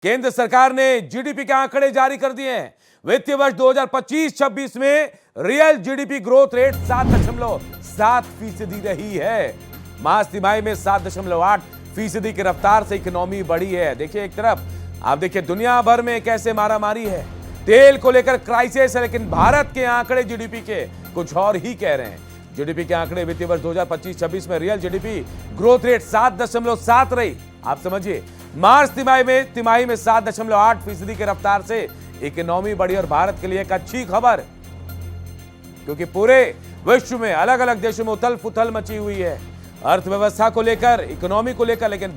केंद्र सरकार ने जीडीपी के आंकड़े जारी कर दिए हैं। वित्तीय वर्ष 2025-26 में रियल जीडीपी ग्रोथ रेट 7.7% रही है। मार्च तिमाही में 7.8% की रफ्तार से इकोनॉमी बढ़ी है। देखिए, एक तरफ आप देखिए दुनिया भर में कैसे मारामारी है, तेल को लेकर क्राइसिस है, लेकिन भारत के आंकड़े जीडीपी के कुछ और ही कह रहे हैं। जीडीपी के आंकड़े वित्तीय वर्ष 2025-26 में रियल जीडीपी ग्रोथ रेट 7.7 रही। आप समझिए, मार्च तिमाही में 7.8% की रफ्तार से इकोनॉमी बढ़ी और भारत के लिए एक अच्छी खबर, क्योंकि पूरे विश्व में अलग अलग देशों में उथल पुथल मची हुई है अर्थव्यवस्था को लेकर, इकोनॉमी को लेकर, लेकिन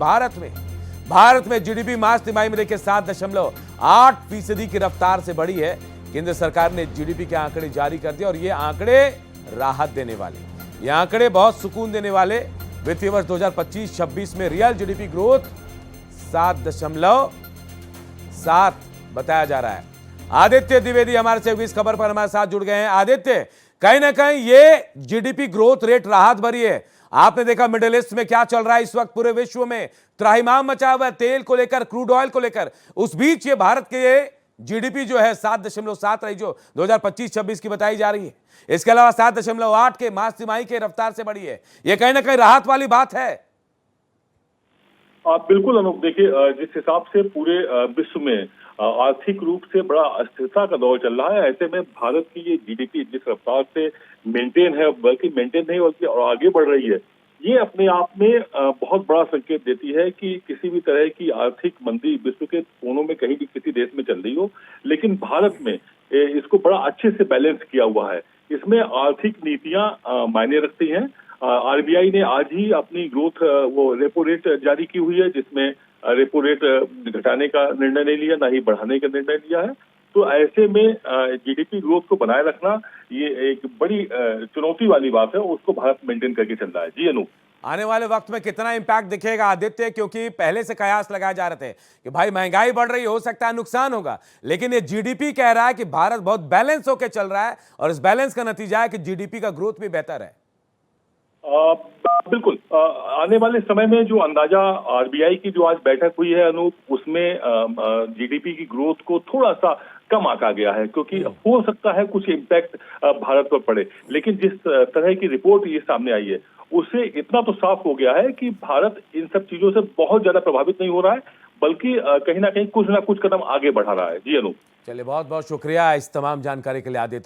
भारत में जीडीपी मार्च तिमाही में देखिए 7.8% की रफ्तार से बढ़ी है। केंद्र सरकार ने जीडीपी के आंकड़े जारी कर दिए और ये आंकड़े राहत देने वाले, ये आंकड़े बहुत सुकून देने वाले। वित्तीय वर्ष 2025-26 में रियल जीडीपी ग्रोथ 7.7 बताया जा रहा है। आदित्य द्विवेदी हमारे से इस खबर पर हमारे साथ जुड़ गए हैं। आदित्य, कहीं ना कहीं ये जीडीपी ग्रोथ रेट राहत भरी है। आपने देखा मिडिल ईस्ट में क्या चल रहा है इस वक्त, पूरे विश्व में त्राहिमाम मचा हुआ है तेल को लेकर, क्रूड ऑयल को लेकर। उस बीच ये भारत के जीडीपी जो है 7.7 रही, जो 2025-26 की बताई जा रही है। इसके अलावा 7.8 के मार्च तिमाही के रफ्तार से बढ़ी है। ये कहीं ना कहीं राहत वाली बात है। बिल्कुल अनूप, देखिए जिस हिसाब से पूरे विश्व में आर्थिक रूप से बड़ा अस्थिरता का दौर चल रहा है, ऐसे में भारत की ये जीडीपी जिस रफ्तार से मेंटेन है, बल्कि मेंटेन नहीं बल्कि और आगे बढ़ रही है, ये अपने आप में बहुत बड़ा संकेत देती है कि किसी भी तरह की आर्थिक मंदी विश्व के कोनों में कहीं भी किसी देश में चल रही हो, लेकिन भारत में इसको बड़ा अच्छे से बैलेंस किया हुआ है। इसमें आर्थिक नीतियां मायने रखती हैं। आरबीआई ने आज ही अपनी ग्रोथ वो रेपो रेट जारी की हुई है, जिसमें रेपो रेट घटाने का निर्णय नहीं लिया, ना ही बढ़ाने का निर्णय लिया है। तो ऐसे में जीडीपी ग्रोथ को बनाए रखना ये एक बड़ी चुनौती वाली बात है, उसको भारत मेंटेन करके चल रहा है। जी अनु, आने वाले वक्त में कितना इंपैक्ट दिखेगा आदित्य, क्योंकि पहले से कयास लगाए जा रहे थे कि भाई महंगाई बढ़ रही, हो सकता है नुकसान होगा, लेकिन ये जीडीपी कह रहा है कि भारत बहुत बैलेंस होकर चल रहा है और इस बैलेंस का नतीजा है कि जीडीपी का ग्रोथ भी बेहतर है। बिल्कुल, आने वाले समय में जो अंदाजा आरबीआई की जो आज बैठक हुई है अनूप, उसमें जीडीपी की ग्रोथ को थोड़ा सा कम आंका गया है, क्योंकि हो सकता है कुछ इम्पैक्ट भारत पर पड़े, लेकिन जिस तरह की रिपोर्ट ये सामने आई है उससे इतना तो साफ हो गया है कि भारत इन सब चीजों से बहुत ज्यादा प्रभावित नहीं हो रहा है, बल्कि कहीं ना कहीं कुछ ना कुछ कदम आगे बढ़ा रहा है। जी अनूप, चलिए, बहुत बहुत शुक्रिया इस तमाम जानकारी के लिए आदित्य।